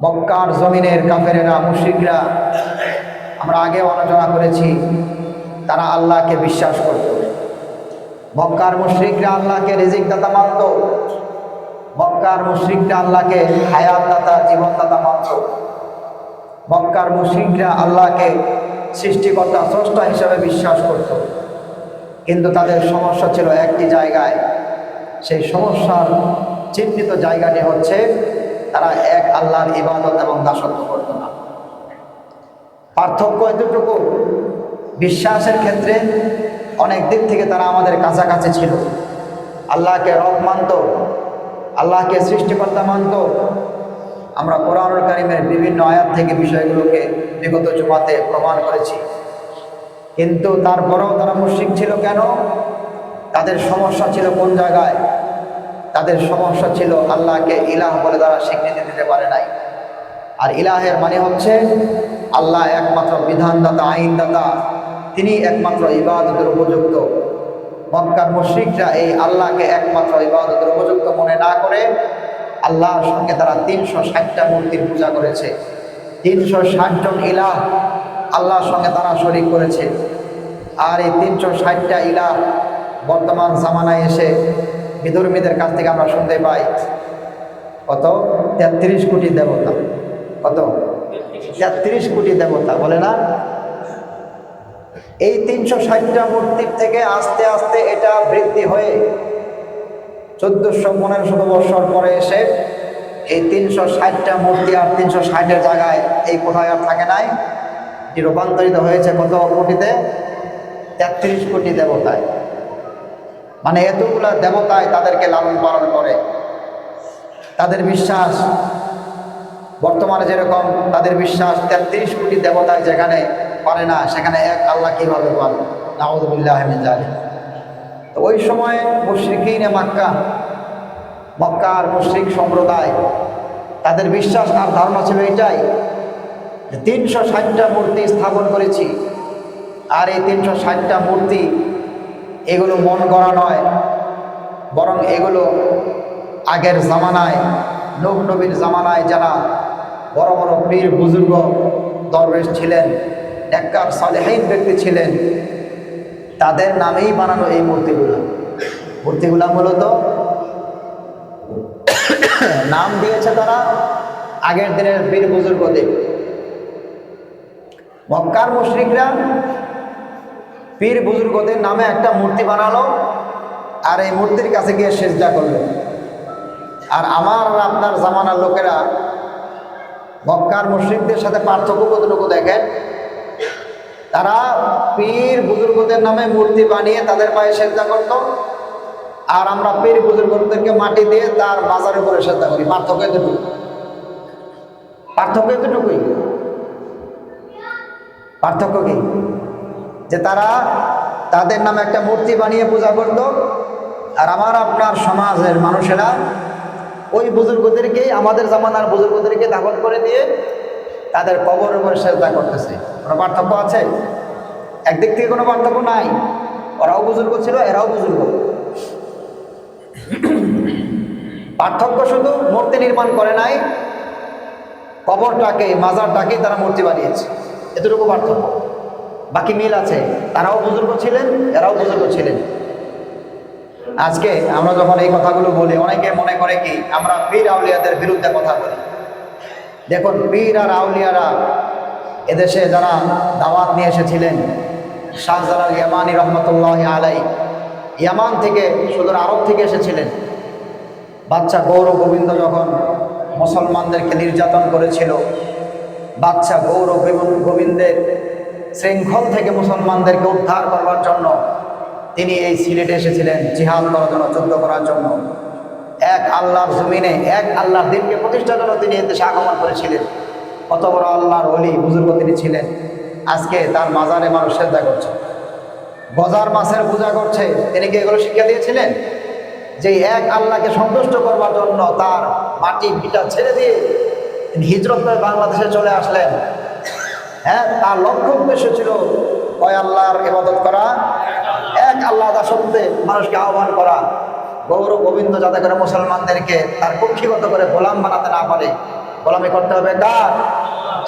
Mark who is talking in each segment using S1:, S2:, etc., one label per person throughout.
S1: মক্কার জমিনের কাফেরেরা মুশরিকরা, আমরা আগে আলোচনা করেছি, তারা আল্লাহকে বিশ্বাস করত। মক্কার মুশরিকরা আল্লাহকে রিজিক দাতা মানত। মক্কার মুশরিকরা আল্লাহকে হায়াত দাতা, জীবন দাতা মানত। মক্কার মুশরিকরা আল্লাহকে সৃষ্টিকর্তা, স্রষ্টা হিসাবে বিশ্বাস করত। কিন্তু তাদের সমস্যা ছিল একটি জায়গায়। সেই সমস্যার চিহ্নিত জায়গাটি হচ্ছে তারা এক আল্লাহর ইবাদত এবং দাসত্ব করত না। পার্থক্য এতটুকু, বিশ্বাসের ক্ষেত্রে অনেক দিক থেকে তারা আমাদের কাছাকাছি ছিল। আল্লাহকে রব মানত, আল্লাহকে সৃষ্টিকর্তা মানত। আমরা কোরআনুল কারীমের বিভিন্ন আয়াত থেকে বিষয়গুলোকে বিগত জুমাতে প্রমাণ করেছি। কিন্তু তারপরেও তারা মুশরিক ছিল কেন? তাদের সমস্যা ছিল কোন জায়গায়? তাদের সমস্যা ছিল আল্লাহকে ইলাহ বলে তারা স্বীকৃতি দিতে পারে নাই। আর ইলাহের মানে হচ্ছে আল্লাহ একমাত্র বিধানদাতা, আইনদাতা, তিনি একমাত্র ইবাদতের উপযুক্ত। মক্কার মুশরিকরা এই আল্লাহকে একমাত্র ইবাদতের উপযুক্ত মনে না করে আল্লাহর সঙ্গে তারা 360টা মূর্তির পূজা করেছে। 360 জন ইলাহ আল্লাহর সঙ্গে তারা শরীক করেছে। আর এই 360টা ইলাহ বর্তমান জামানায় এসে বিধর্মীদের কাছ থেকে আমরা শুনতে পাই কত? 33 কোটি দেবতা। কত? 33 কোটি দেবতা বলে না? এই 360টা মূর্তির থেকে আস্তে আস্তে এটা বৃদ্ধি হয়ে 1400-1500 বছর পরে এসে এই 360টা মূর্তি আর 360-এর জায়গায় এই কোথায় আর থাকে নাই, এটি রূপান্তরিত হয়েছে কত কোটিতে? 33 কোটি দেবতায়। মানে এতগুলা দেবতায় তাদেরকে লালন পালন করে। তাদের বিশ্বাস বর্তমানে যেরকম, তাদের বিশ্বাস 33 কোটি দেবতায় যেখানে পারে না, সেখানে এক আল্লাহ কিভাবে পারে? নাউযুবিল্লাহি মিন যালিক। তো ওই সময় মুশরিকিনে মক্কা, মক্কার মুশরিক সম্প্রদায়, তাদের বিশ্বাস আর ধারণা ছিল এটাই যে 360টা মূর্তি স্থাপন করেছি, আর এই 360টা মূর্তি এগুলো মন গড়া নয়, বরং এগুলো আগের জামানায়, নূহ নবীর জামানায় যারা বড় বড় পীর বুজুর্গ দরবেশ ছিলেন, নেককার সালেহীন ব্যক্তি ছিলেন, তাদের নামেই বানানো এই মূর্তিগুলা মূলত নাম দিয়েছে তারা আগের দিনের পীর বুজুর্গদের। মক্কার মুশরিকরা পীর বুজুর্গদের নামে একটা মূর্তি বানালো, আর এই মূর্তির কাছে গিয়ে সিজদা করলো। আর আমার আপনার জামানার লোকেরা মক্কার মুশরিকদের সাথে পার্থক্য কতটুকু দেখেন? তারা পীর বুজুর্গদের নামে মূর্তি বানিয়ে তাদের পায়ে সিজদা করত, আর আমরা পীর বুজুর্গদেরকে মাটি দিয়ে তার মাজারের উপরে সিজদা করি। পার্থক্য এতটুকু, পার্থক্য এতটুকুই। পার্থক্য কি? যে তারা তাদের নামে একটা মূর্তি বানিয়ে পূজা করত, আর আমার আপনার সমাজের মানুষেরা ওই বুজুর্গদেরকে, আমাদের জামানার বুজুর্গদেরকে দাফন করে দিয়ে তাদের কবরের উপরে সিজদা করতেছে। কোনো পার্থক্য আছে? একদিক থেকে কোনো পার্থক্য নাই। ওরাও বুজুর্গ ছিল, এরাও বুজুর্গ। পার্থক্য শুধু মূর্তি নির্মাণ করে নাই, কবরটাকে, মাজারটাকে তারা মূর্তি বানিয়েছে, এতটুকু পার্থক্য। বাকি মিল আছে, তারাও বুজুর্গ ছিলেন, এরাও বুজুর্গ ছিলেন। আজকে আমরা যখন এই কথাগুলো বলি, অনেকে মনে করে কি আমরা পীর আউলিয়াদের বিরুদ্ধে কথা বলি। দেখুন, পীর আর আউলিয়ারা এদেশে যারা দাওয়াত নিয়ে এসেছিলেন, শাহজালাল ইয়ামানি রহমতুল্লাহ আলাই ইয়ামান থেকে, সুদূর আরব থেকে এসেছিলেন। বাচ্চা গৌর গোবিন্দ যখন মুসলমানদেরকে নির্যাতন করেছিল, বাচ্চা গৌর গোবিন্দের শৃঙ্খল থেকে মুসলমানদেরকে উদ্ধার করবার জন্য তিনি এই সিলেটে এসেছিলেন জিহাদ করার জন্য, যুদ্ধ করার জন্য। এক আল্লাহর জমিনে এক আল্লাহর দিনকে প্রতিষ্ঠার জন্য তিনি এদেশে আগমন করেছিলেন। কত বড় আল্লাহর ওলি বুজুর্গ তিনি ছিলেন। আজকে তার মাজারে মানুষ সিজদা করছে, গজার মাছের পূজা করছে। তিনি কি এগুলো শিক্ষা দিয়েছিলেন? যে এক আল্লাহকে সন্তুষ্ট করবার জন্য তার মাটি ভিটা ছেড়ে দিয়ে তিনি হিজরত করে বাংলাদেশে চলে আসলেন। হ্যাঁ, তার লক্ষ্য উদ্দেশ্য ছিল ওই আল্লাহর ইবাদত করা, এক আল্লাহ দাসত্বে মানুষকে আহ্বান করা। গৌর গোবিন্দ যাতে করে মুসলমানদেরকে তার কক্ষিগত করে গোলাম বানাতে না পারে, গোলামি করতে হবে কার?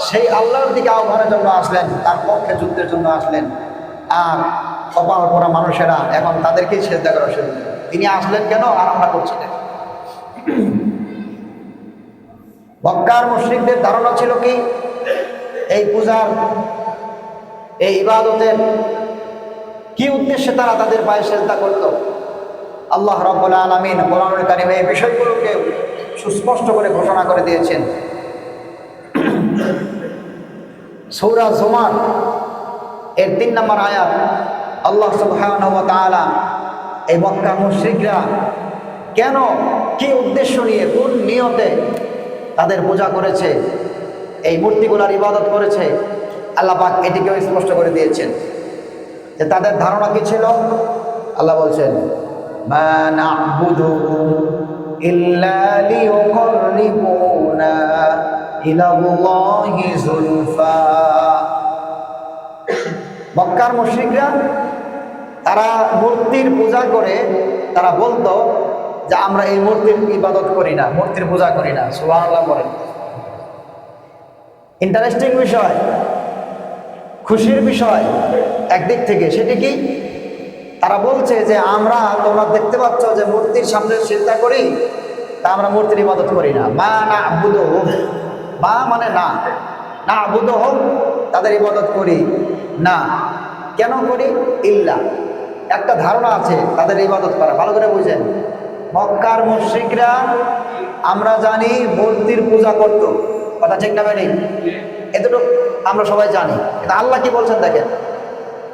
S1: সেই আল্লাহর দিকে আহ্বানের জন্য আসলেন, তার পক্ষে যুদ্ধের জন্য আসলেন। আর কপাল পোড়া মানুষেরা এখন তাদেরকেই সেজদা করা শুরু করল। তিনি আসলেন কেন আর আমরা করছি না? মক্কার মুশরিকদের ধারণা ছিল কি, এই পূজার, এই ইবাদতের কি উদ্দেশ্যে তারা তাদের পায়ে সেজদা করত? আল্লাহ রাব্বুল আলামিন কোরআনুল কারীমে এই বিষয়গুলোকে সুস্পষ্ট করে ঘোষণা করে দিয়েছেন। সূরা জুমার এর 3 নম্বর আয়াত আল্লাহ সুবহানাহু ওয়া তাআলা এই মক্কা মুশরিকরা কেন, কি উদ্দেশ্য নিয়ে, কোন নিয়তে তাদের পূজা করেছে, এই মূর্তিগুলার ইবাদত করেছে, আল্লাহ পাক এটিকেও স্পষ্ট করে দিয়েছেন। যে তাদের ধারণা কি ছিল? আল্লাহ বলছেন, মা না'বুদুহুম ইল্লা লিয়ুকাররিবুনা ইলাল্লাহি যুলফা। মক্কার মুশরিকরা তারা মূর্তির পূজা করে তারা বলতো যে আমরা এই মূর্তির ইবাদত করি না, মূর্তির পূজা করি না। সুবহানাল্লাহ বলেন। ইন্টারেস্টিং বিষয়, খুশির বিষয় একদিক থেকে, সেটি কি? তারা বলছে যে আমরা, তোমরা দেখতে পাচ্ছ যে মূর্তির সামনে সিজদা করি, তা আমরা মূর্তির ইবাদত করি না। মা না'বুদুহুম, মা মানে না, না'বুদুহুম তাদের ইবাদত করি না। কেন করি? ইল্লা, একটা ধারণা আছে তাদের ইবাদত করা, ভালো করে বুঝেন। মক্কার মুশরিকরা আমরা জানি মূর্তির পূজা করত, কথা ঠিক না বেঠিক? এতটুকু আমরা সবাই জানি। কিন্তু আল্লাহ কি বলছেন দেখেন,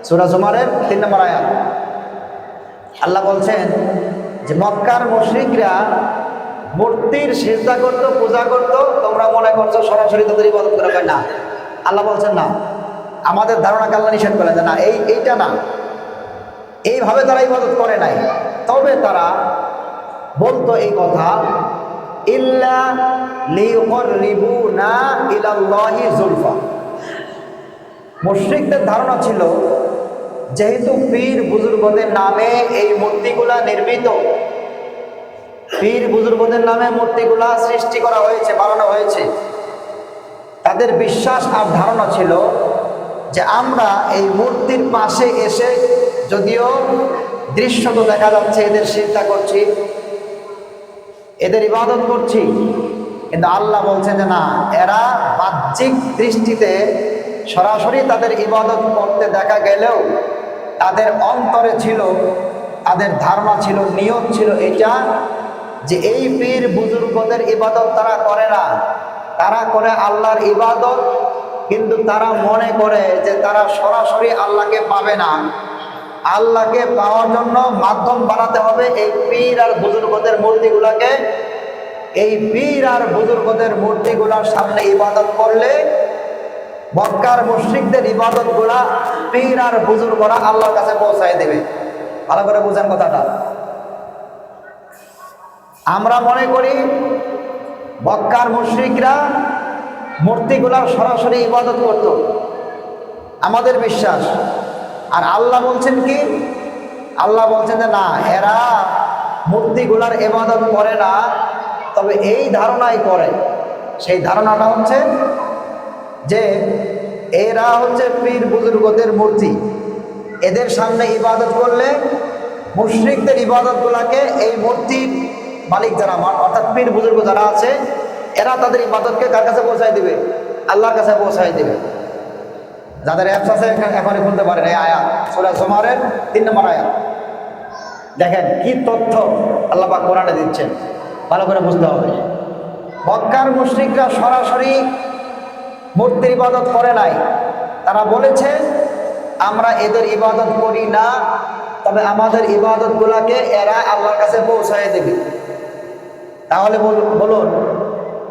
S1: সূরা জুমারের 3 নম্বর আয়াত আল্লাহ বলছেন যে মক্কার মুশরিকরা মূর্তির সিজদা করত, পূজা করত, তোমরা মনে করছো সরাসরি তাদের ইবাদত করা হয় না। আল্লাহ বলছেন না, আমাদের ধারণাকে আল্লাহ নিষেধ করেন যে না, এইটা না, এইভাবে তারা ইবাদত করে নাই। তবে তারা বলতো এই কথা, ইল্লা লিয়ুকাররিবুনা ইলাল্লাহি যুলফা। মুশরিকদের ধারণা ছিল যেহেতু পীর বুজুর্গদের নামে এই মূর্তিগুলা নির্মিত, পীর বুজুর্গদের নামে মূর্তিগুলা সৃষ্টি করা হয়েছে, বানানো হয়েছে, তাদের বিশ্বাস আর ধারণা ছিল যে আমরা এই মূর্তির পাশে এসে, যদিও দৃশ্য তো দেখা যাচ্ছে এদের সিজদা করছি, এদের ইবাদত করছি, কিন্তু আল্লাহ বলছেন যে না, এরা বাহ্যিক দৃষ্টিতে সরাসরি তাদের ইবাদত করতে দেখা গেলেও তাদের অন্তরে ছিল, তাদের ধারণা ছিল, নিয়ত ছিল এটা, যে এই পীর বুজুর্গদের ইবাদত তারা করে না, তারা করে আল্লাহর ইবাদত, কিন্তু তারা মনে করে যে তারা সরাসরি আল্লাহকে পাবে না, আল্লাহকে পাওয়ার জন্য মাধ্যম বানাতে হবে এই পীর আর বুজুর্গদের মূর্তিগুলাকে। এই পীর আর বুজুর্গদের মূর্তিগুলার সামনে ইবাদত করলে মক্কার মুশরিকদের ইবাদত গুলা পীর আর বুজুর্গরা আল্লাহর কাছে পৌঁছায় দেবে। ভালো করে বুঝেন কথাটা। আমরা মনে করি মক্কার মুশরিকরা মূর্তিগুলার সরাসরি ইবাদত করত, আমাদের বিশ্বাস। আর আল্লাহ বলছেন কি? আল্লাহ বলছেন যে না, এরা মূর্তিগুলার ইবাদত করে না, তবে এই ধারণাই করে। সেই ধারণাটা হচ্ছে যে এরা হচ্ছে পীর বুজুর্গদের মূর্তি, এদের সামনে ইবাদত করলে মুশরিকদের ইবাদতগুলাকে এই মূর্তির মালিক যারা, অর্থাৎ পীর বুজুর্গ যারা আছে, এরা তাদের ইবাদতকে কার কাছে পৌঁছায় দিবে? আল্লাহর কাছে পৌঁছায় দিবে। যাদের অ্যাপস আছে এখনই খুলতে পারেন এই আয়াত, সূরা জুমারের 3 নম্বর আয়াত। দেখেন কি তথ্য আল্লাহ পাক কোরআনে দিচ্ছেন, ভালো করে বুঝতে হবে। মক্কার মুশরিকরা সরাসরি মূর্তির ইবাদত করে নাই, তারা বলেছে আমরা এদের ইবাদত করি না, তবে আমাদের ইবাদতগুলোকে এরা আল্লাহর কাছে পৌঁছায় দেবে। তাহলে বলুন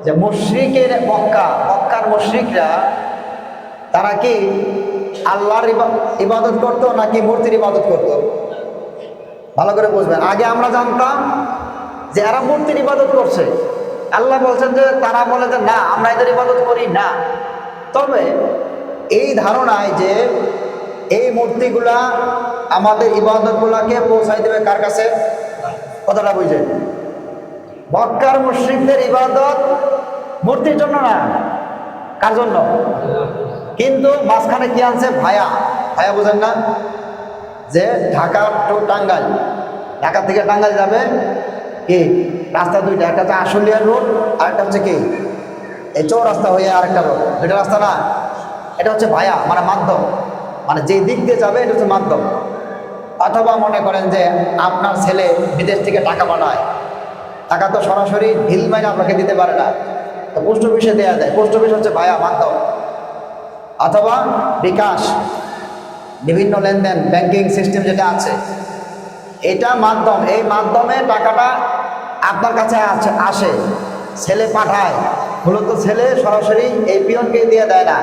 S1: যে মুশরিকের মক্কার মুশরিকরা তারা কি আল্লাহর ইবাদত করত নাকি মূর্তির ইবাদত করত? ভালো করে বুঝবেন। আগে আমরা জানতাম যে এরা মূর্তির ইবাদত করছে, আল্লাহ বলছেন যে তারা বলে যে না, আমরা এদের ইবাদত করি না। তবে এই ধারণায় যে এই মূর্তিগুলা আমাদের ইবাদতগুলাকে পৌঁছাই দেবে কার কাছে, কথাটা বুঝেন। মক্কার মুশরিকদের ইবাদত মূর্তির জন্য না, কার জন্য? কিন্তু মাঝখানে কি আনছে? ভায়া। ভায়া বোঝেন না? যে ঢাকা টু টাঙ্গাইল, ঢাকা থেকে টাঙ্গাইল যাবে কি রাস্তা দুইটা, একটা হচ্ছে আশুলিয়ার রোড আর একটা হচ্ছে কি এই চৌরাস্তা হয়ে আরেকটা রোড, দুইটা রাস্তা না। এটা হচ্ছে ভায়া, মানে মাধ্যম, মানে যেই দিক দিয়ে যাবে এটা হচ্ছে মাধ্যম। অথবা মনে করেন যে আপনার ছেলে বিদেশ থেকে টাকা পাঠায়, টাকা তো সরাসরি ঢিল মাইনে আপনাকে দিতে পারে না, তো পোস্ট অফিসে দেওয়া যায়, পোস্ট অফিস হচ্ছে ভায়া, মাধ্যম। অথবা বিকাশ, বিভিন্ন লেনদেন ব্যাংকিং সিস্টেম যেটা আছে এটা মাধ্যম। এই মাধ্যমে টাকাটা আপনার কাছে আসে, ছেলে পাঠায়, মূলত ছেলে সরাসরি এই পিয়নকে দিয়ে দেয় না,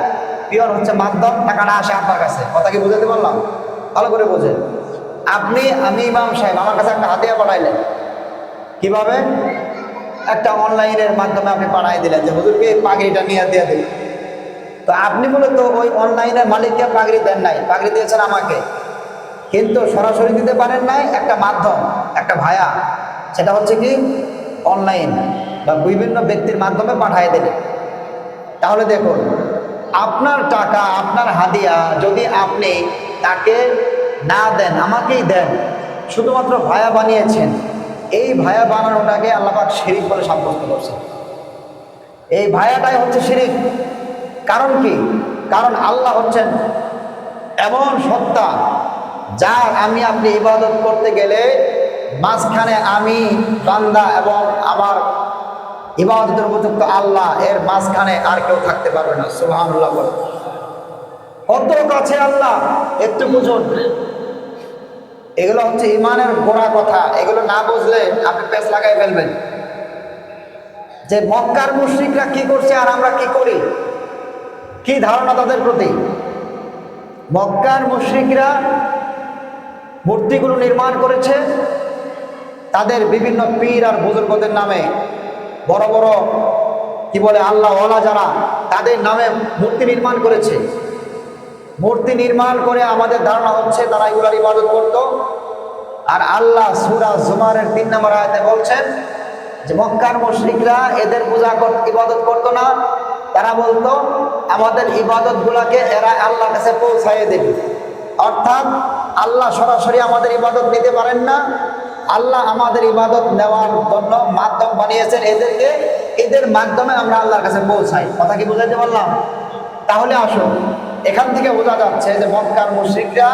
S1: পিয়ন হচ্ছে মাধ্যম, টাকাটা আসে আপনার কাছে। কথা কি বুঝাতে পারলাম? ভালো করে বোঝেন। আমি ইমাম সাহেব, আমার কাছে একটা হাতিয়া পাঠাইলেন, কিভাবে? একটা অনলাইনের মাধ্যমে আপনি পাঠাই দিলেন যে হুজুরকে পাগড়িটা নিয়ে দিয়ে দিন। তো আপনি মূলত ওই অনলাইনের মালিককে পাগড়ি দেন নাই, পাগড়ি দিয়েছেন আমাকে, কিন্তু সরাসরি দিতে পারেন নাই, একটা মাধ্যম, একটা ভায়া, সেটা হচ্ছে কি অনলাইন বা বিভিন্ন ব্যক্তির মাধ্যমে পাঠিয়ে দিলেন। তাহলে দেখুন, আপনার টাকা, আপনার হাদিয়া যদি আপনি তাকে না দেন, আমাকেই দেন, শুধুমাত্র ভায়া বানিয়েছেন, এই ভায়া বানানোটাকে আল্লাহ পাক শিরিক বলে সাব্যস্ত করছেন। এই ভায়াটাই হচ্ছে শিরিক। কারণ কি? কারণ আল্লাহ হচ্ছেন এমন সত্তা যার আমি আপনি ইবাদত করতে গেলে মাঝখানে আমি বান্দা এবং আমার ইবাদতের উপযুক্ত আল্লাহ, এর মাঝখানে আর কেউ থাকতে পারবে না। সুবহানাল্লাহ বলে। কত কাছে আল্লাহ, একটু বুঝুন। এগুলো হচ্ছে ইমানের গোড়া কথা, এগুলো না বুঝলে আপনি পেছ লাগাই ফেলবেন যে মক্কার মুশরিকরা কি করছে আর আমরা কি করি, কি ধারণা তাদের প্রতি। মক্কার মুশরিকরা মূর্তিগুলো নির্মাণ করেছে, তাদের বিভিন্ন পীর আর বুজুর্গদের নামে, বড় বড় কি বলে আল্লাহ ওয়ালা যারা, তাদের নামে মূর্তি নির্মাণ করেছে। মূর্তি নির্মাণ করে আমাদের ধারণা হচ্ছে তারা এগুলার ইবাদত করত। আর আল্লাহ সূরা জুমারের 3 নম্বর আয়াতে বলছেন যে মক্কার মুশরিকরা এদের পূজা ইবাদত করতো না, তারা বলতো আমাদের ইবাদত গুলাকে এরা আল্লাহর কাছে পৌঁছাইয়ে দেবে। অর্থাৎ আল্লাহ সরাসরি আমাদের ইবাদত নিতে পারেন না, আল্লাহ আমাদের ইবাদত নেওয়ার জন্য মাধ্যম বানিয়েছেন এদেরকে, এদের মাধ্যমে আমরা আল্লাহর কাছে পৌঁছাই। কথা কি বুঝাইতে পারলাম? তাহলে আসুন, এখান থেকে বোঝা যাচ্ছে যে মক্কার মুশরিকরা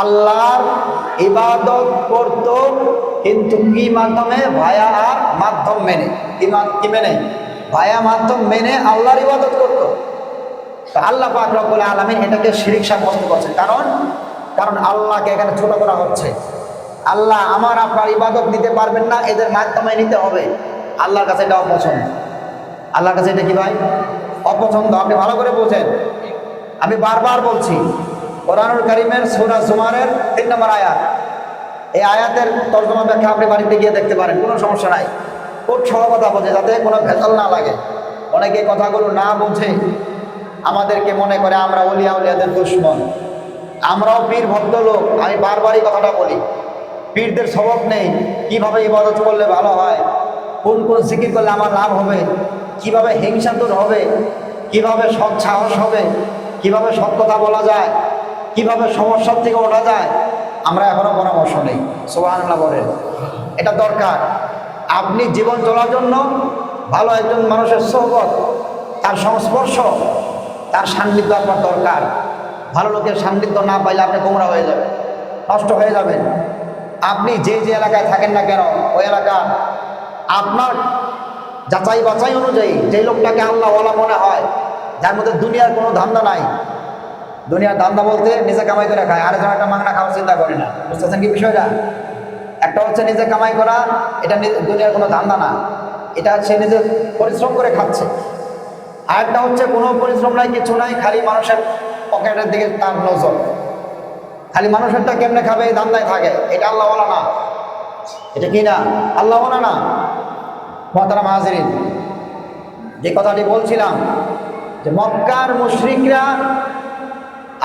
S1: আল্লাহর ইবাদত করত, কিন্তু কি মাধ্যমে? ভায়া আর মাধ্যম মেনে। কি মেনে? ভায়া মাধ্যম মেনে আল্লাহর ইবাদত করত। তো আল্লাহ পাক রব্বুল আলামিন এটাকে শিরক সাব্যস্ত করছে। কারণ আল্লাহকে এখানে ছোট করা হচ্ছে। আল্লাহ আমার আপনার ইবাদত নিতে পারবেন না, এদের মাধ্যমে নিতে হবে। আল্লাহর কাছে এটা অপছন্দ। আল্লাহর কাছে এটা কি ভাই? অপছন্দ। আপনি ভালো করে বোঝেন। আমি বারবার বলছি, কোরআনুল কারীমের সূরা জুমারের 3 নম্বর আয়াত, এই আয়াতের তর্জমা ব্যাখ্যা আপনি বাড়িতে গিয়ে দেখতে পারেন, কোনো সমস্যা নাই। খুব সহজ কথা বোঝে, যাতে কোনো ভেজাল না লাগে। অনেকে কথাগুলো না বুঝে আমাদেরকে মনে করে আমরা ওলিয়া উলিয়াদের দুশমন, আমরাও পীর ভদ্রলোক। আমি বারবারই কথাটা বলি, পীরদের স্বভাব নেই কিভাবে ইবাদত করলে ভালো হয়, কোন কোন জিকির করলে আমার লাভ হবে, কিভাবে হিংসা দূর হবে, কিভাবে সৎ সাহস হবে, কিভাবে সৎ কথা বলা যায়, কিভাবে সমস্যার থেকে ওঠা যায়, আমরা এখনো পরামর্শ নেই। সুবহানাল্লাহ বলেন। এটা দরকার। আপনি জীবন চলার জন্য ভালো একজন মানুষের সোহবত, তার সংস্পর্শ, তার সান্নিধ্য আপনার দরকার। ভালো লোকের সান্নিধ্য না পাইলে আপনি গোমরা হয়ে যাবেন, নষ্ট হয়ে যাবেন। আপনি যে এলাকায় থাকেন না কেন, ওই এলাকা আপনার যাচাই বাছাই অনুযায়ী যে লোকটাকে আল্লাহওয়ালা মনে হয়, যার মধ্যে দুনিয়ার কোনো ধান্দা নাই। দুনিয়ার ধান্দা বলতে নিজে কামাই করে খায়, আরেকজন একটা মাংনা খাওয়ার চিন্তা করে না। বুঝতেছেন কি বিষয়টা? একটা হচ্ছে নিজে কামাই করা, এটা দুনিয়ার কোনো ধান্দা না, এটা সে নিজে পরিশ্রম করে খাচ্ছে। আরেকটা হচ্ছে কোনো পরিশ্রম নাই, কিছু নাই, খালি মানুষের পকেটের দিকে তার নজর, খালি মানুষেরটা কেমনে খাবে এই ধান্দায় থাকে। এটা আল্লাহওয়ালা না। এটা কি না? আল্লাহওয়ালা না। মুহতারাম হাজিরিন, যে কথাটি বলছিলাম যে মক্কার মুশরিকরা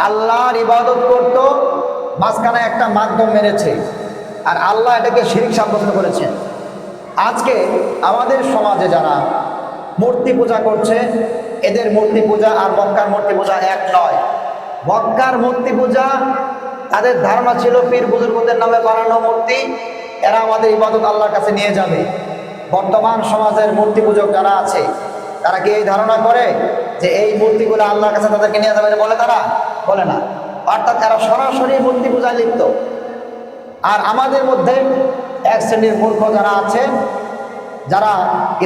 S1: আল্লাহর ইবাদত করত, মাঝখানে একটা মাধ্যম মেনেছে, আর আল্লাহ এটাকে শিরক সাব্যস্ত করেছেন। আজকে আমাদের সমাজে যারা মূর্তি পূজা করছে। এদের মূর্তি পূজা আর মক্কার মূর্তি পূজা এক নয়। মক্কার মূর্তি পূজা তাদের ধারণা ছিল পীর বুজুর্গদের নামে বানানো মূর্তি, এরা আমাদের ইবাদত আল্লাহর কাছে নিয়ে যাবে। বর্তমান সমাজের মূর্তি পূজক যারা আছে তারা কি এই ধারণা করে যে এই মূর্তিগুলো আল্লাহর কাছে তাদেরকে নিয়ে যাবে? বলে তারা? বলে না। অর্থাৎ এরা সরাসরি মূর্তি পূজায় লিপ্ত। আর আমাদের মধ্যে এক শ্রেণীর মূর্খ যারা আছে, যারা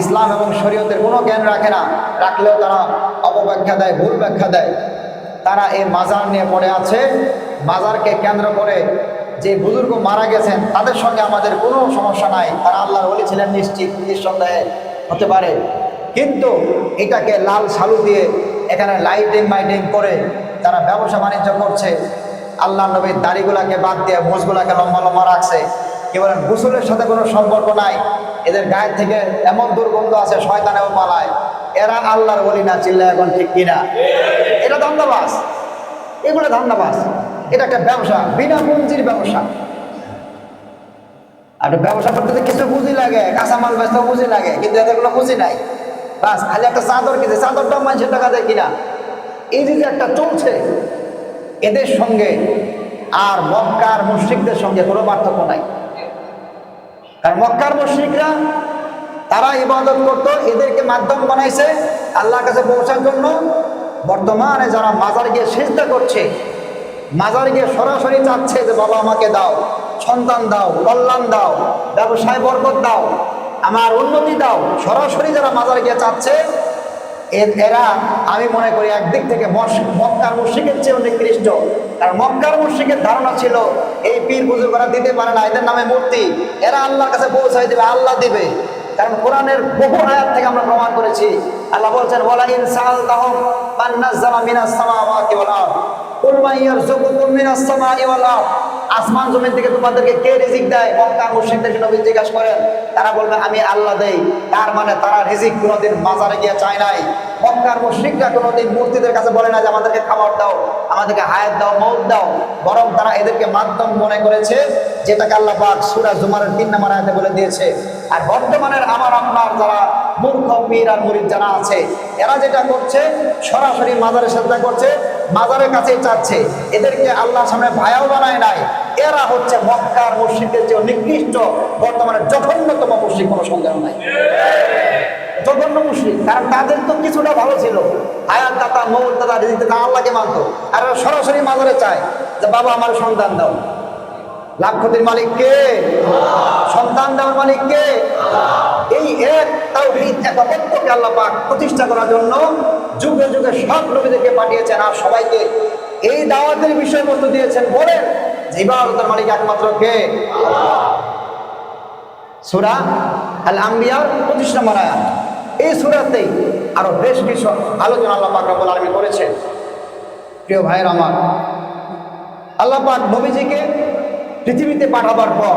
S1: ইসলাম এবং শরীয়তের কোনো জ্ঞান রাখে না, রাখলেও তারা অপব্যাখ্যা দেয়, ভুল ব্যাখ্যা দেয়। তারা এই মাজার নিয়ে পড়ে আছে। মাজারকে কেন্দ্র করে যে বুজুর্গ মারা গেছেন তাদের সঙ্গে আমাদের কোনো সমস্যা নাই, তারা আল্লাহর ওলি ছিলেন নিশ্চিত, নিঃসন্দেহে হতে পারে। কিন্তু এটাকে লাল সালু দিয়ে এখানে লাইটিং মাইটিং করে তারা ব্যবসা বাণিজ্য করছে। আল্লাহ নবীর দাড়িগুলাকে বাদ দিয়ে মোজগুলাকে লম্বা লম্বা রাখছে। কি বলেন? গোসলের সাথে কোনো সম্পর্ক নাই, এদের গায়ের থেকে এমন দুর্গন্ধ আছে শয়তানেও পালায়। এরা আল্লাহর ওলি না, চিল্লা এখন ঠিক কিনা? এটা ধান্দাবাজ, এগুলো ধান্দাবাজ। এটা একটা ব্যবসা, বিনা পুঁজির ব্যবসা। আর ব্যবসা করতে কিছু পুঁজি লাগে, কাঁচামাল বেচতেও পুঁজি লাগে, কিন্তু এদের কোনো পুঁজি নাই। বাস খালি একটা চাদর কিনছে, চাদরটাও মানুষের টাকা দেয় কিনা। এই যে একটা চলছে, এদের সঙ্গে আর মক্কার মুশরিকদের সঙ্গে কোনো পার্থক্য নাই। কারণ মক্কার মুশরিকরা তারা ইবাদত করতো, এদেরকে মাধ্যম বানাইছে আল্লাহর কাছে পৌঁছার জন্য। বর্তমানে যারা মাজার গিয়ে সিজদা করছে, মাজার গিয়ে সরাসরি চাচ্ছে যে বাবা আমাকে দাও, সন্তান দাও, কল্যাণ দাও, ব্যবসায় বরকত দাও, আমার উন্নতি দাও, সরাসরি যারা মাজার গিয়ে চাচ্ছে, এরা আমি মনে করি একদিক থেকে মক্কার মুশরিকের চেয়েও নিকৃষ্ট। কারণ মক্কার মুশরিকের ধারণা ছিল এই পীর বুজুর্গরা দিতে পারে না, এদের নামে মূর্তি, এরা আল্লাহর কাছে পৌঁছাই দেবে, আল্লাহ দিবে। কারণ কোরআনের বহু আয়াত থেকে আমরা প্রমাণ করেছি, আল্লাহ বলছেন ওয়ালা ইন সাআলতাহুম মান নাযালা মিনাস সামাওয়াতি ওয়াল আরদ কুল মান ইয়ারযুকুকুম মিনাস সামাই ওয়াল আরদ। আসমান জমিন থেকে তোমাদেরকে কে রিজিক দেয়? মক্কার মুশরিকদেরকে নবী জিজ্ঞাসা করেন, তারা বলবে আমি আল্লাহ দেই। তার মানে তারা রিজিক কোনোদিন মাজারে গিয়ে চায় নাই। মক্কার মুশরিকরা কোনোদিন মূর্তিদের কাছে বলে না যে আমাদেরকে খাবার দাও, আমাদেরকে হায়াত দাও, মউত দাও। বরং তারা এদেরকে মাধ্যম মনে করেছে, যেটাকে আল্লাহ পাক সূরা জুমারের 3 নম্বর আয়াতে বলে দিয়েছে। আর বর্তমানের আমার আপনার যারা মূর্খ পীর আর মুরিদ যারা আছে, এরা যেটা করছে সরাসরি মাজারে সিজদা করছে, মাজারের কাছেই চাচ্ছে। এদেরকে আল্লাহর সামনে ভায়াও বানায় নাই। এরা হচ্ছে মক্কার মুশরিকদের চেয়ে নিকৃষ্ট, বর্তমানে জঘন্যতম মুশরিক, কোনো সন্দেহ নাই, জঘন্য মুশরিক। কারণ তাদের তো কিছুটা ভালো ছিল, হায়াত দাতা, মউত দাতা, রিজিক দাতা আল্লাহকে মানতো। আর সরাসরি মাজারে চায় যে বাবা আমার সন্তান দাও। লাভ ক্ষতির মালিক কে? সন্তান দেওয়ার মালিক কে? এই এক তাওহীদ একত্বকে আল্লাহ পাক প্রতিষ্ঠা করার জন্য যুগে যুগে সব নবীদেরকে পাঠিয়েছেন, আর সবাইকে এই দাওয়াতের বিষয়বস্তু দিয়েছেন। বলেন যে ইবাদতের মালিক একমাত্র কে? সূরা আল আম্বিয়ার 25 নম্বর আয়াত। এই সূরাতেই আরো বেশ কিছু আলোচনা আল্লাহ পাক রব্বুল আলামিন করেছেন। প্রিয় ভাইয়ের আমার, আল্লাহ পাক নবীজিকে পৃথিবীতে পাঠাবার পর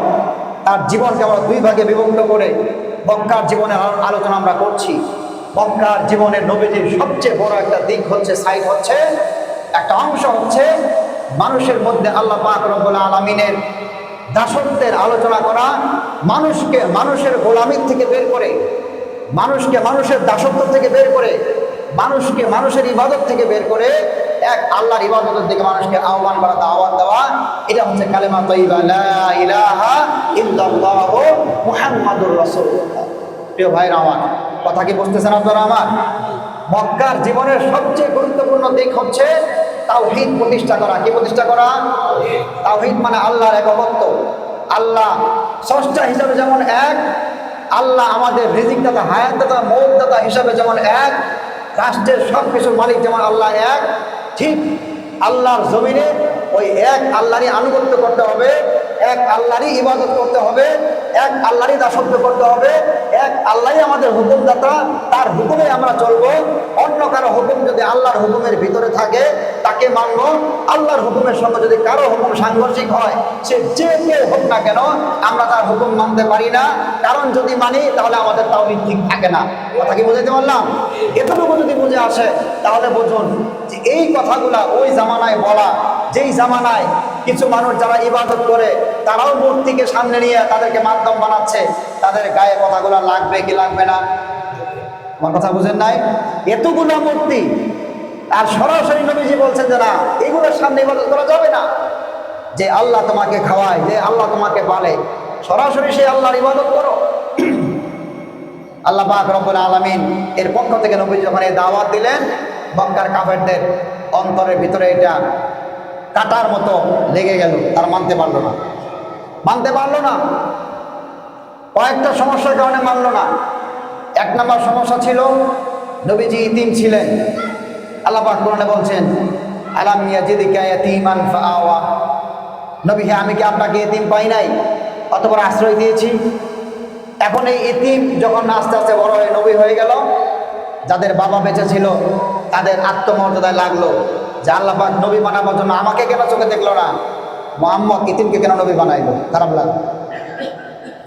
S1: তার জীবনকে আমরা দুই ভাগে বিভক্ত করে মক্কার জীবনের আলোচনা আমরা করছি। মক্কার জীবনের নবীজির সবচেয়ে বড় একটা দিক হচ্ছে, সাইড হচ্ছে, একটা অংশ হচ্ছে মানুষের মধ্যে আল্লাহ পাক রব্বুল আলামিনের দাসত্বের আলোচনা করা। মানুষকে মানুষের গোলামির থেকে বের করে, মানুষকে মানুষের দাসত্ব থেকে বের করে, মানুষকে মানুষের ইবাদত থেকে বের করে এক আল্লাহর ইবাদতের দিকে মানুষকে আহ্বান করা, দাওয়াত দেওয়া। এটা হচ্ছে কালেমা তাইয়্যিবা লা ইলাহা ইল্লাল্লাহু মুহাম্মাদুর রাসূলুল্লাহ। প্রিয় ভাইরা আমার, কথা কি বুঝতেছেন আপনারা আমার? মক্কার জীবনের সবচেয়ে গুরুত্বপূর্ণ দিক হচ্ছে তাওহীদ প্রতিষ্ঠা করা। কি প্রতিষ্ঠা করা? তাওহীদ মানে আল্লাহর একত্ব। আল্লাহ স্রষ্টা হিসাবে যেমন এক, আল্লাহ আমাদের রিজিক দাতা, হায়াত দাতা, মউত দাতা হিসাবে যেমন এক, রাষ্ট্রের সব কিছুর মালিক যেমন আল্লাহ এক, ঠিক আল্লাহর জমিনে ওই এক আল্লাহরই আনুগত্য করতে হবে, এক আল্লাহরই ইবাদত করতে হবে, এক আল্লাহরই দাসত্ব করতে হবে, এক আল্লাহই আমাদের হুকুমদাতা, তার হুকুমে আমরা চলবো। অন্য কারো হুকুম যদি আল্লাহর হুকুমের ভিতরে থাকে তাকে মানবো। আল্লাহর হুকুমের সঙ্গে যদি কারো হুকুম সাংঘর্ষিক হয়, সে যে কেউ হোক না কেন, আমরা তার হুকুম মানতে পারি না। কারণ যদি মানি তাহলে আমাদের তাওহীদ ঠিক থাকে না। কথা কি বুঝাইতে পারলাম? এতটুকু যদি বুঝে আসে তাহলে বুঝুন যে এই কথাগুলা ওই জামানায় বলা, যেই জামানায় কিছু মানুষ যারা ইবাদত করে তারাও মূর্তিকে সামনে নিয়ে তাদেরকে মাধ্যম বানাচ্ছে, তাদের গায়ে কথাগুলো লাগবে কি লাগবে না? আমার কথা বুঝেন নাই? এতগুলো মূর্তি, আর সরাসরি নবীজি বলছেন যে না, এগুলোর সামনে ইবাদত করা যাবে না। যে আল্লাহ তোমাকে খাওয়ায়, যে আল্লাহ তোমাকে পালে, সরাসরি সেই আল্লাহর ইবাদত করো। আল্লাহ পাক রব্বুল আলামিন এর পক্ষ থেকে নবীজি যখন এই দাওয়াত দিলেন, মক্কার কাফেরদের অন্তরের ভিতরে এটা কাটার মতো লেগে গেল। তার মানতে পারলো না, মানতে পারলো না। কয়েকটা সমস্যার কারণে মানলো না। এক নম্বর সমস্যা ছিল, নবীজি ইতিম ছিলেন। আল্লাহ পাক কোরআনে বলছেন, আলাম ইয়াজিদিকা ইয়াতীমান ফাআওয়া, নবী হে, আমি কি আপনাকে ইতিম পাই নাই, অতঃপর আশ্রয় দিয়েছি। এখন এই ইতিম যখন আস্তে আস্তে বড় হয়ে নবী হয়ে গেল, যাদের বাবা বেঁচে ছিল তাদের আত্মমর্যাদায় লাগলো যে আল্লাহ পাক নবী বানাবার জন্য আমাকে কেন চোখে দেখলো না, মুহাম্মদ ইতিমকে কেন নবী বানাইলো। খারাপ লাগলো।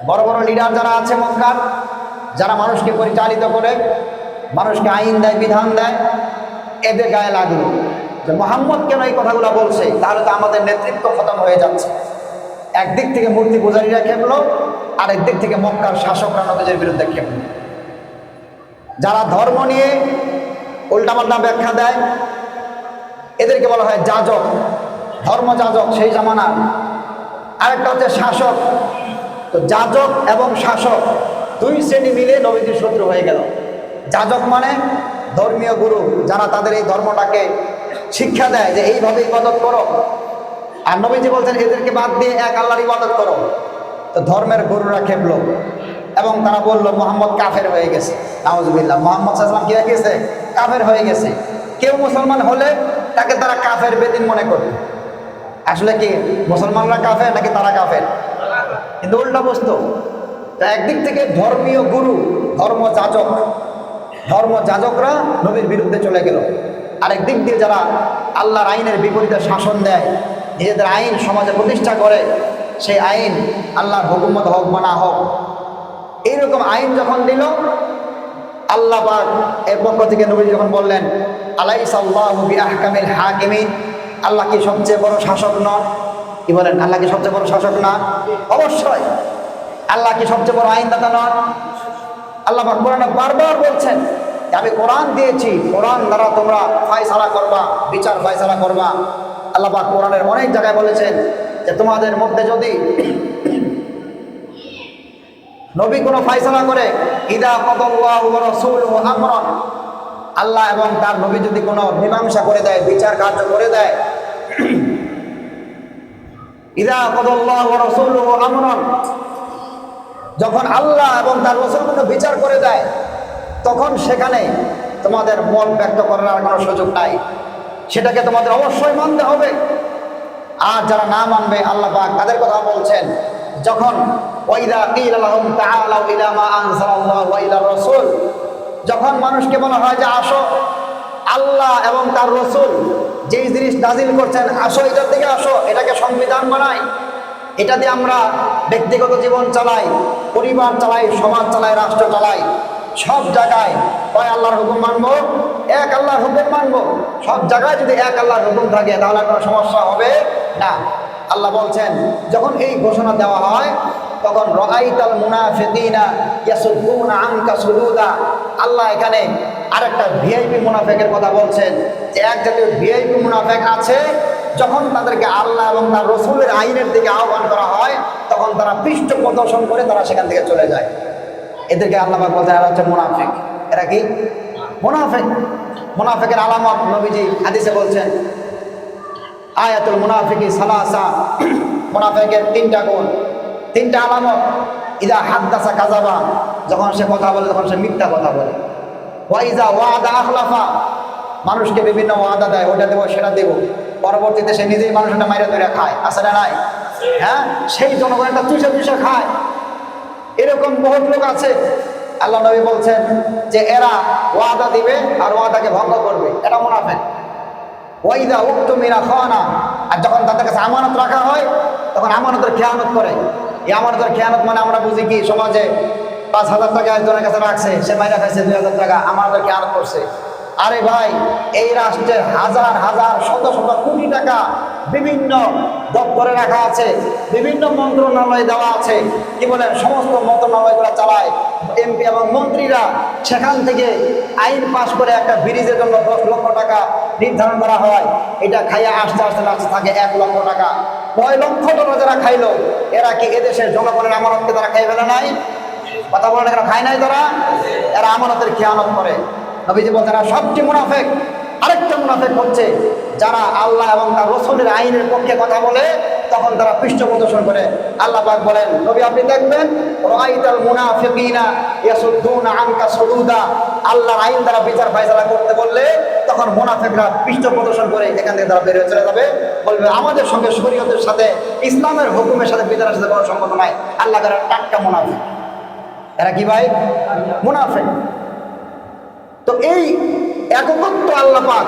S1: বড় বড় লিডার যারা আছে মক্কার, যারা মানুষকে পরিচালিত করে, মানুষকে আইন দেয়, বিধান দেয়, এদের গায়ে লাগলো যে মুহাম্মদ কেন এই কথাগুলো বলছে, তাহলে তো আমাদের নেতৃত্ব খতম হয়ে যাচ্ছে। একদিক থেকে মূর্তি পূজারীরা খেপলো, আর একদিক থেকে মক্কার শাসকরা নবীজির বিরুদ্ধে খেপলো। যারা ধর্ম নিয়ে উল্টাপাল্টা ব্যাখ্যা দেয়, এদেরকে বলা হয় যাজক, ধর্ম যাজক সেই জামানার। আরেকটা হচ্ছে শাসক। তো যাজক এবং শাসক দুই শ্রেণী মিলে নবীজির শত্রু হয়ে গেল। যাজক মানে ধর্মীয় গুরু, যারা তাদের এই ধর্মটাকে শিক্ষা দেয় যে এইভাবে ইবাদত করো, আর নবীজি বলছেন এদেরকে বাদ দিয়ে এক আল্লাহর ইবাদত করো। তো ধর্মের গুরুরা খেপলো এবং তারা বলল মুহাম্মদ কাফের হয়ে গেছে। নাউজুবিল্লাহ, মুহাম্মদ সাল্লাল্লাহু আলাইহি ওয়াসাল্লাম কি হয়ে গেছে? কাফের হয়ে গেছে। কেউ মুসলমান হলে তাকে তারা কাফের বেদিন মনে করবে। আসলে কি মুসলমানরা কাফের নাকি তারা কাফের? কিন্তু উল্টা বস্তু। তো একদিক থেকে ধর্মীয় গুরু, ধর্মযাজকরা নবীর বিরুদ্ধে চলে গেল। আরেক দিক দিয়ে যারা আল্লাহর আইনের বিপরীতে শাসন দেয়, নিজেদের আইন সমাজে প্রতিষ্ঠা করে, সেই আইন আল্লাহর হুকুমত হোক বা না হোক, এইরকম আইন যখন দিল, আল্লাহ পাক এর পক্ষ থেকে নবী যখন বললেন, আলাইসাল্লাহু বিআহকামিল হাকিমিন, আল্লাহ কি সবচেয়ে বড় শাসক নন? কি বলেন, আল্লাহ কি সবচেয়ে বড় শাসক না? অবশ্যই। আল্লাহ কি সবচেয়ে বড় আইনদাতা নন? আল্লাহ পাক কোরআনে বারবার বলছেন যে আমি কোরআন দিয়েছি, কোরআন দ্বারা তোমরা ফায়সালা করবা, বিচার ফায়সালা করবা। আল্লাহ পাক কোরআনের অনেক জায়গায় বলেছেন যে তোমাদের মধ্যে যদি নবী কোনো ফায়সালা করে, ইদা কাদাল্লাহু ওয়া রাসূলুহু আমরান, আল্লাহ এবং তার নবী যদি কোনো মীমাংসা করে দেয়, বিচার কার্য করে দেয়, ইদা কাদাল্লাহু ওয়া রাসূলুহু আমরান, যখন আল্লাহ এবং তার রাসূল কোনো বিচার করে দেয়, তখন সেখানে তোমাদের মত ব্যক্ত করার আর কোনো সুযোগ নাই, সেটাকে তোমাদের অবশ্যই মানতে হবে। আর যারা না মানবে, আল্লাহ পাক তাদের কথা বলছেন, যখন ওয়াইদা কিলা লাহুম তাআলাউ ইলা মা আনজালাল্লাহু ওয়া ইলার রাসূল, যখন মানুষকে বলা হয় যে আসো, আল্লাহ এবং তার রাসূল যেই জিনিস নাজিল করছেন, আসো এটার দিকে আসো, এটাকে সংবিধান বানাই, এটা দিয়ে আমরা ব্যক্তিগত জীবন চালাই, পরিবার চালাই, সমাজ চালাই, রাষ্ট্র চালাই, সব জায়গায় কয় আল্লাহর হুকুম মানবো, এক আল্লাহর হুকুম মানবো। সব জায়গায় যদি এক আল্লাহর হুকুম থাকে, তাহলে কোনো সমস্যা হবে না। আল্লাহ বলছেন, যখন এই ঘোষণা দেওয়া হয়, তখন রাআইতাল মুনাফিকিনা ইয়াসুদ্দুনা আনকা সুদুদা, আল্লাহ এখানে আরেকটা ভিআইপি মুনাফিকের কথা বলছেন যে এক জাতীয় ভিআইপি মুনাফিক আছে, যখন তাদেরকে আল্লাহ এবং তার রাসূলের আইনের দিকে আহ্বান করা হয়, তখন তারা পৃষ্ঠ প্রদর্শন করে তারা সেখান থেকে চলে যায়। এদেরকে আল্লাহ পাক বলছেন এরা হচ্ছে মুনাফিক। এরা কি মুনাফিক? মুনাফিকের আলামত নবীজি হাদিসে বলছেন, আয়াতুল মুনাফিকি সালাসা, মুনাফিকের তিনটা গুণ, তিনটা আলামত। ইদা হাদ্দাসা কাযাবা, যখন সে কথা বলে তখন সে মিথ্যা কথা বলে। ওয়া ইযা ওয়াদা আখলাফা, মানুষকে বিভিন্ন ওয়াদা দেয়, ওটা দেবো সেটা দেবো, পরবর্তীতে সে নিজেই মানুষটা মাইরা ধরে খায়। আছে না নাই? হ্যাঁ, সেই জনগণটা চুষে খায়। এরকম বহুত লোক আছে। আল্লাহ নবী বলছেন যে এরা ওয়াদা দিবে আর ওয়াদাকে ভঙ্গ করবে, এটা মুনাফিক। ওয়াইদা উকতুমিনা খানা, আর যখন তাদের কাছে আমানত রাখা হয়, তখন আমানতের খেয়ানত করে। এই আমানতের খেয়ানত মানে আমরা বুঝি কি, সমাজে 5,000 টাকা একজনের কাছে রাখছে, সে মাইরা খাইছে 2,000 টাকা, আমানতের খেয়ানত করছে। আরে ভাই, এই রাষ্ট্রে হাজার হাজার শত শত কোটি টাকা বিভিন্ন দপ্তরে রাখা আছে, বিভিন্ন মন্ত্রণালয়ে দেওয়া আছে, কি বলেন, সমস্ত মন্ত্রণালয়গুলো চালায় এমপি এবং মন্ত্রীরা। সেখান থেকে আইন পাশ করে একটা ব্রিজের জন্য 10 লক্ষ টাকা নির্ধারণ করা হয়। এটা খাইয়া আসতে আসতে আসতে থাকে 1 লক্ষ টাকা। 9 লক্ষ টাকা যারা খাইলো, এরা কি এদেশের জনগণের আমানতকে তারা খাই ফেলে নাই? কথা বলেন, এরা খায় নাই তারা? এরা আমানতের খেয়ানত করে। নবীজি বলতেন এরা সবচেয়ে মুনাফিক। আরেকটা মুনাফিক হচ্ছে যারা আল্লাহ এবং তার রাসূলের আইনের পক্ষে কথা বলে, তখন তারা পৃষ্ঠ প্রদর্শন করে। আল্লাহ পাক বলেন, নবী আপনি দেখবেন, রাআইতাল মুনাফিকিনা ইয়াসুদ্দুনা আনকা সুদুদা। আল্লাহর আইন দ্বারা বিচার ফায়সালা করতে বললে তখন মুনাফিকরা পৃষ্ঠ প্রদর্শন করে এখান থেকে তারা বের হয়ে চলে যাবে, বলবে আমাদের সঙ্গে শরীয়তের সাথে, ইসলামের হুকুমের সাথে বিচারের সাথে কোনো সম্পর্ক নাই। আল্লাহ তারা টাটকা মুনাফিক। এরা কি ভাই? মুনাফিক। তো এই একত্ব আল্লাহ পাক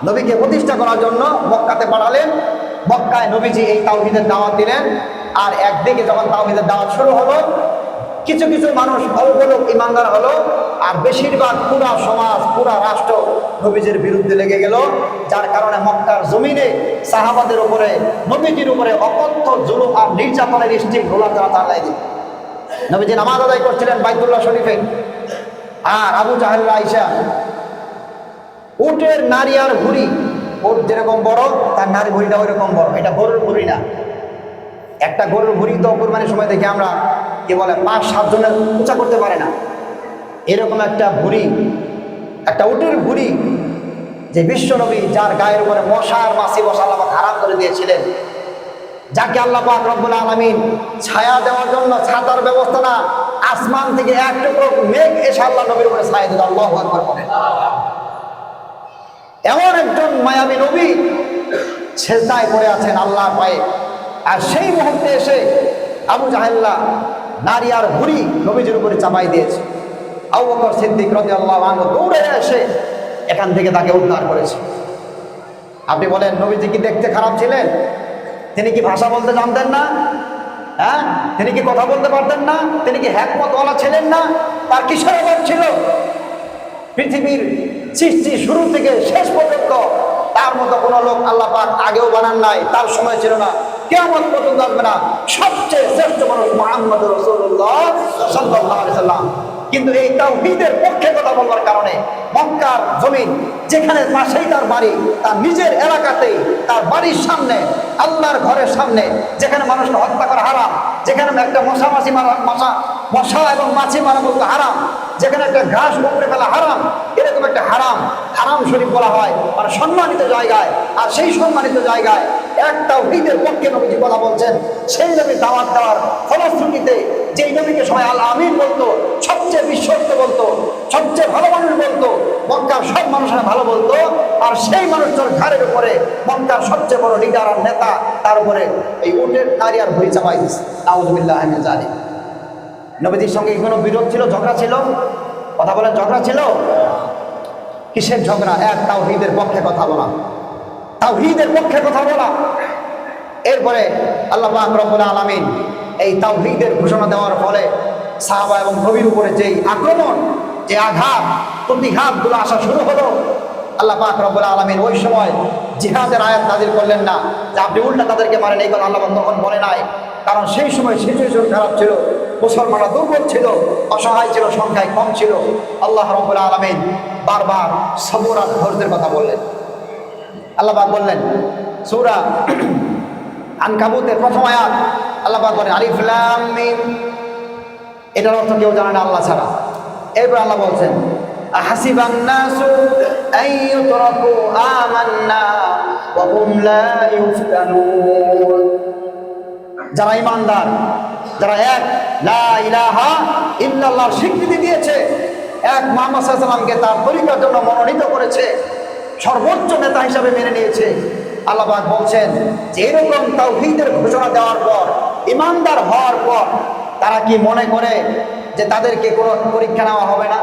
S1: নবীকে প্রতিষ্ঠা করার জন্য মক্কাতে পাঠালেন। মক্কায় নবীজি এই তাওহীদের দাওয়াত দিলেন। আর একদিকে যখন তাওহীদের দাওয়াত শুরু হলো, কিছু কিছু মানুষ অল্প লোক ইমানদার হলো, আর বেশিরভাগ পুরা সমাজ, পুরা রাষ্ট্র নবীজির বিরুদ্ধে লেগে গেল। যার কারণে মক্কার জমিনে সাহাবাদের উপরে, নবীজির উপরে অকথ্য জুলুম আর নির্যাতনের স্টিম রোলার তারা চালাই দিল। নবীজি নামাজ আদায় করছিলেন বাইতুল্লাহ শরীফে, আর আবু জাহেল আয়েশা উটের নারী আর ভুঁড়ি, উট যেরকম বড় তার নারী ভুঁড়িটা ওই রকম বড়। এটা গরুর ভুঁড়ি না। একটা গরুর ভুঁড়ি তো কুরবানির সময় দেখে আমরা কি বলে 5-7 জনের উঁচা করতে পারে না, এরকম একটা ভুঁড়ি, একটা উটের ভুঁড়ি, যে বিশ্বনবী যার গায়ের উপরে মশা আর মাছি বসা আল্লাহ পাক হারাম করে দিয়েছিলেন, যাকে আল্লাহ পাক রব্বুল আলামিন ছায়া দেওয়ার জন্য ছাতার ব্যবস্থা না, আসমান থেকে এক টুকরো মেঘ এসে আল্লাহ নবীর উপরে ছায়া দিল। আল্লাহু আকবার বলেন। এমন একজন মায়াবী নবী সেজদায় পড়ে আছেন আল্লাহর পায়ে, আর সেই মুহূর্তে এসে আবু জাহেল্লা নারী আর ভুঁড়ি নবীজির উপরে চাপাই দিয়েছে। আবু বকর সিদ্দিক রাদিয়াল্লাহু আনহু দৌড়ে এসে এখান থেকে তাকে উদ্ধার করেছে। আপনি বলেন, নবীজি কি দেখতে খারাপ ছিলেন? তিনি কি ভাষা বলতে জানতেন না? হ্যাঁ, তিনি কি কথা বলতে পারতেন না? তিনি কি হিকমতওয়ালা ছিলেন না? তার কিসের অভাব ছিল? পৃথিবীর সৃষ্টি শুরু থেকে শেষ পর্যন্ত তার মতো কোনো লোক আল্লাহ পাক আগেও বানান নাই, তার সময় ছিল না, কিয়ামত পর্যন্ত আসবে না। সবচেয়ে শ্রেষ্ঠ মানুষ মুহাম্মদ রাসূলুল্লাহ সাল্লাল্লাহু আলাইহি সাল্লাম। কিন্তু এই তাওহীদের পক্ষে কথা বলবার কারণে মক্কার জমিন, যেখানে পাশেই তার বাড়ি, তার নিজের এলাকাতেই, তার বাড়ির সামনে, আল্লাহর ঘরের সামনে, যেখানে মানুষকে হত্যা করা হারাম, যেখানে একটা মশা এবং মাছি মারা বলতে হারাম, যেখানে একটা ঘাস উপড়ে ফেলা হারাম, এরকম একটা হারাম শরীফ বলা হয়, মানে সম্মানিত জায়গায়। আর সেই সম্মানিত জায়গায় এক তাওহীদের পক্ষে নবীজি কথা বলছেন। সেই নবী দাওয়াত দেওয়ার ফলশ্রুতিতে যেই নবীকে সবাই আল আমিন বলতো, সবচেয়ে বিশ্বস্ত বলতো, সবচেয়ে ভালো মানুষ বলতো, মক্কার সব মানুষরা ভালো বলতো, আর সেই মানুষটার ঘাড়ের উপরে মক্কার সবচেয়ে বড় লিডার আর নেতা, তার উপরে এই উটের নারী আর ভুঁড়ি চাপাই দিচ্ছে। নাউযুবিল্লাহি মিন যালিক। নবীজির সঙ্গে কোনো বিরোধ ছিল, ঝগড়া ছিল? কথা বলেন, ঝগড়া ছিল? কিসের ঝগড়া? এক তাওহীদের পক্ষে কথা বলা, তাওহীদের পক্ষে কথা বলা। এরপরে আল্লাহ পাক রব্বুল আলামিন এই তাওহীদের ঘোষণা দেওয়ার ফলে সাহাবা এবং নবীর উপরে যেই আক্রমণ, যে আঘাত, প্রতিঘাতগুলো আসা শুরু হলো, আল্লাহ পাক রব্বুল আলামিন ওই সময় জিহাদের আয়াত নাযিল করলেন না যে আপনি উল্টা তাদেরকে মারেন। এই কথা আল্লাহ তখন বলে নাই, কারণ সেই সময় সিচুয়েশন খারাপ ছিল, মুসলমানরা দুর্বল ছিল, অসহায় ছিল, সংখ্যায় কম ছিল। আল্লাহ রাব্বুল আলামিন বারবার সবর আর ধৈর্যের কথা বললেন। আল্লাহ পাক বললেন সূরা আনকাবুতের প্রথম আয়াত, আল্লাহ পাক বলেন আলিফ লাম মিম। এটার অর্থ কেউ জানে না আল্লাহ ছাড়া। এরপর আল্লাহ বলছেন আহাসিবান নাসু আইয়ুতরাকু আমান্না ওয়া হুম লা ইফতানুন। যারা ঈমানদার, যারা এক লা ইলাহা ইল্লাল্লাহর স্বীকৃতি দিয়েছে, এক মুহাম্মদ সাল্লাল্লাহু আলাইহি ওয়াসাল্লামকে তার তরিকার জন্য মনোনীত করেছে, সর্বোচ্চ নেতা হিসাবে মেনে নিয়েছে, আল্লাহ পাক বলছেন যে এরকম তাওহীদের ঘোষণা দেওয়ার পর, ঈমানদার হওয়ার পর তারা কি মনে করে যে তাদেরকে কোনো পরীক্ষা নেওয়া হবে না?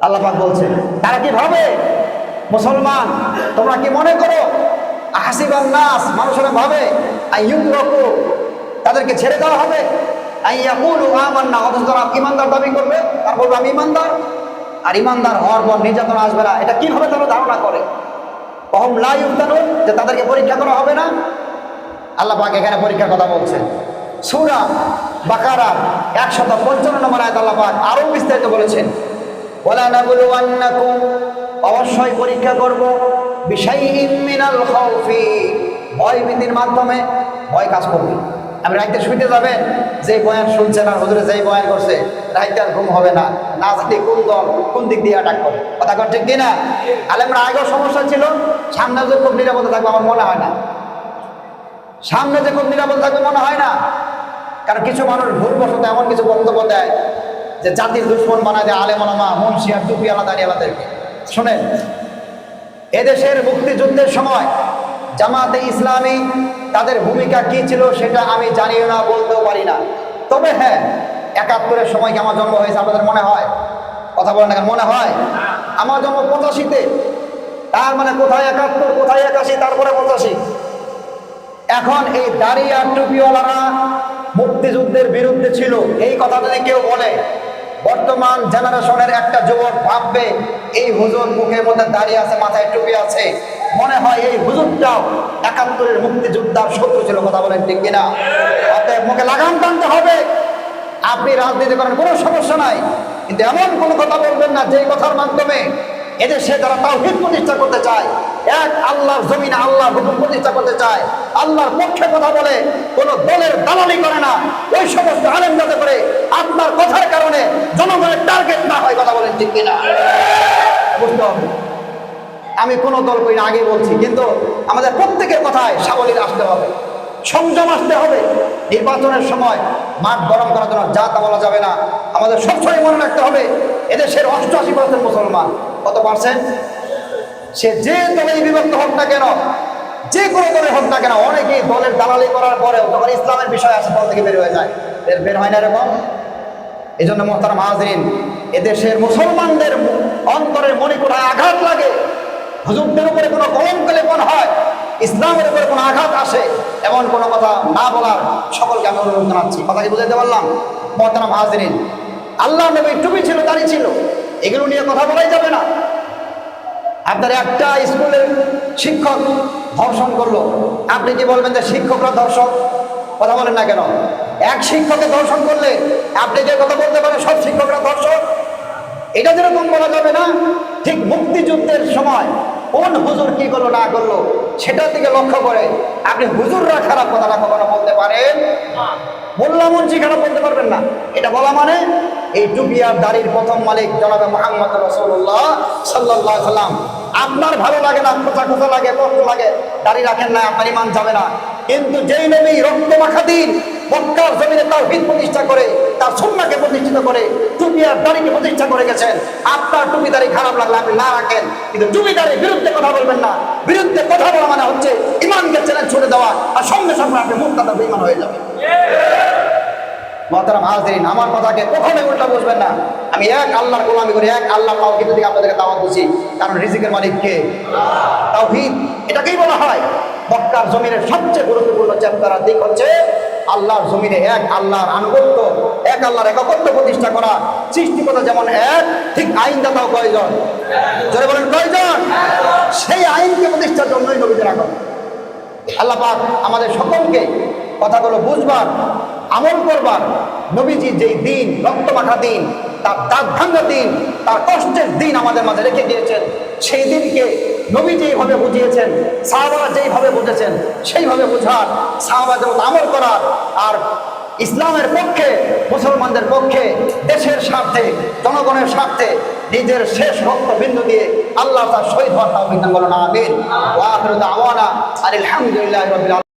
S1: আল্লাহ পাক বলছেন তারা কি ভাবে, মুসলমান তোমরা কি মনে করো, আহাসিবান নাস মানুষেরা ভাবে আইয়ুতরাকু তাদেরকে ছেড়ে দেওয়া হবে, আইয়াকুলু আমান্না অথচ তারা ঈমানদার দাবি করবে, আর বলবে আমি ঈমানদার, আর ঈমানদার হওয়ার পর নির্যাতন আসবে না, এটা কিভাবে তারা ধারণা করে? অহম লা ইফতানুন, যে তাদেরকে পরীক্ষা করা হবে না। আল্লাহ পাক এখানে পরীক্ষার কথা বলছেন। সূরা বাকারা 155 নম্বর আয়াত আল্লাহ পাক আরো বিস্তারিত বলেছেন, ওয়ালা নাবলুওয়ান্নাকুম, অবশ্যই পরীক্ষা করব, বিশাইইম মিনাল খাউফি, ভয় ভীতির মাধ্যমে। ভয় কাজ করবে। আপনি রাইতে শুইতে যাবেন, যে বয়ান শুনছেন আর হুজুরে যেই বয়ান করছে, রাইতে আর ঘুম হবে না, না জানি কোন দল কোন দিক দিয়ে অ্যাটাক করে। কথা কর ঠিক কিনা? আলেমরা আগেও সমস্যা ছিল, সামনে যে খুব নিরাপদে থাকবে আমার মনে হয় না, সামনে যে খুব নিরাপদ থাকবে মনে হয় না। কারণ কিছু মানুষ ভুলবশত এমন কিছু বক্তব্য দেয় যে জাতির দুশ্মন বানায় দেয় আলেম ওলামা, মুন্সি আর টুপিওয়ালা দাঁড়িয়েলাদেরকে। শোনেন, এদেশের মুক্তিযুদ্ধের সময় জামাতে ইসলামী তাদের ভূমিকা কি ছিল সেটা আমি জানিও না, বলতেও পারি না। তবে হ্যাঁ, 71-এর সময় কি আমার জন্ম হয়েছে আপনাদের মনে হয়? কথা বলেন না কেন? মনে হয়? আমার জন্ম 85-তে, তার মানে কোথায় 71, কোথায় 81, তারপরে 85। এখন এই দাড়ি আর টুপিওয়ালারা মুক্তিযুদ্ধের বিরুদ্ধে ছিল, এই কথা যদি কেউ বলে, বর্তমান জেনারেশনের একটা যুবক ভাববে এই হুজুর মুখের মধ্যে দাঁড়িয়ে আছে, মাথায় টুপি আছে, মনে হয় এই হুজুরটাও 71-এর মুক্তিযোদ্ধার শত্রু ছিল। কথা বলেন ঠিক কিনা? অতএব মুখে লাগাম টানতে হবে। আপনি রাজনীতি করেন, কোনো সমস্যা নাই, কিন্তু এমন কোনো কথা বলবেন না যেই কথার মাধ্যমে এদেশে যারা তাওহীদ প্রতিষ্ঠা করতে চায়, এক আল্লাহর জমিনে আল্লাহর হুকুম প্রতিষ্ঠা করতে চায়, আল্লাহর পক্ষে কথা বলে, কোনো দলের দালালি করে না, ওই সমস্ত আলেম যাতে করে আপনার কথার কারণে জনগণের টার্গেট না হয়। কথা বলেন ঠিক কিনা? বুঝতে হবে। আমি কোনো দল করি না, আগে বলছি, কিন্তু আমাদের প্রত্যেকের কথায় সাবলীল আসতে হবে, সংযম আসতে হবে। নির্বাচনের সময় মাঠ গরম করার জন্য যা তা বলা যাবে না। আমাদের সবসময় মনে রাখতে হবে, এদেশের 88% মুসলমান। কত পার্সেন্ট? সে যে দলেই বিভক্ত হোক না কেন, যে কোনো দলে হোক না কেন, অনেকেই দলের দালালি করার পরেও যখন ইসলামের বিষয় আসে দল থেকে বের হয়ে যায়। বের হয় না এরকম? এই জন্য মোহতারাম হাজরিন, এদেশের মুসলমানদের অন্তরের মণিকোঠায় আঘাত লাগে, হুজুরদের উপরে কোনো কলঙ্কলেপন হয়, ইসলামের উপরে কোনো আঘাত আসে, এমন কোনো কথা না বলার সকলকে আমি অনুরোধ জানাচ্ছি। কথা কি বুঝাইতে পারলাম? মোহতারাম হাজরিন, আল্লাহ নবী টুপি ছিল, দাড়ি ছিল, এগুলো নিয়ে কথা বলাই যাবে না। আপনার একটা স্কুলের শিক্ষক ধর্ষণ করলো, আপনি কি বলবেন যে শিক্ষকরা ধর্ষক? কথা বলেন না কেন? এক শিক্ষককে ধর্ষণ করলে আপনি যে কথা বলতে পারেন সব শিক্ষকরা ধর্ষক? এটা যেরকম বলা যাবে না, ঠিক মুক্তিযুদ্ধের সময় কোন হুজুর কি করলো না করলো সেটার দিকে লক্ষ্য করে আপনি হুজুররা খারাপ কথাটা কখনো বলতে পারেন? মোল্লা মুন্সি খারাপ বলতে পারবেন না। এটা বলা মানে এই টুপি আর দাড়ির প্রথম মালিক জনাবে মুহাম্মদ রাসূলুল্লাহ সাল্লাল্লাহু আলাইহি সাল্লাম। আপনার ভালো লাগে না, খোঁচা খোঁচা লাগে, কষ্ট লাগে, দাড়ি রাখেন না, আপনার ঈমান যাবে না। কিন্তু যেই নবী রক্ত মাখা দিন মক্কার জমিনে তাওহীদ প্রতিষ্ঠা করে, তার সুন্নাহকে প্রতিষ্ঠিত করে, টুপি আর দাড়িকে প্রতিষ্ঠা করে গেছেন, আপনার টুপি দাড়ি খারাপ লাগলে আপনি না রাখেন, কিন্তু টুপি দাড়ির বিরুদ্ধে কথা বলবেন না। বিরুদ্ধে কথা বলা মানে হচ্ছে ঈমানকে চ্যালেঞ্জ ছুড়ে দেওয়া, আর সঙ্গে সঙ্গে আপনি মুরতাদ বেঈমান হয়ে যাবেন। মোহতারাম হাজরিন, আমার কথাকে কখনোই উল্টা বুঝবেন না। আমি এক আল্লাহর গোলামি করি, এক আল্লাহর তাওহীদ থেকে আপনাদেরকে দাওয়াত দিচ্ছি। কারণ রিজিকের মালিক কে? তাওহীদ। এটাকেই বলা হয় মক্কার জমিনের সবচেয়ে গুরুত্বপূর্ণ চ্যাপ্টার আর দিক হচ্ছে আল্লাহর জমিনে এক আল্লাহর আনুগত্য, এক আল্লাহর একত্ব প্রতিষ্ঠা করা। সৃষ্টিকর্তা যেমন এক, ঠিক আইনদাতাও কয়জন? জোরে বলেন কয়জন? সেই আইনকে প্রতিষ্ঠার জন্যই নবীদের আগমন। আল্লাহ পাক আমাদের সকলকে কথাগুলো বুঝবার, আমল করবার, নবীজি যেই দিন, রক্ত মাখা দিন, তার দাঁত ভাঙা দিন, তার কষ্টের দিন আমাদের মাঝে রেখে দিয়েছেন, সেই দিনকে নবী যেইভাবে বুঝিয়েছেন, সাহাবারা যেইভাবে বুঝেছেন, সেইভাবে বোঝার, সাহাবাদের মতো আমল করার, আর ইসলামের পক্ষে, মুসলমানদের পক্ষে, দেশের স্বার্থে, জনগণের স্বার্থে নিজের শেষ রক্তবিন্দু দিয়ে আল্লাহ তার শহীদ হওয়ার তাওফিক দান করুন। আমিন। ওয়া আখিরু দাওয়ানা আলহামদুলিল্লাহি রাব্বিল আলামিন।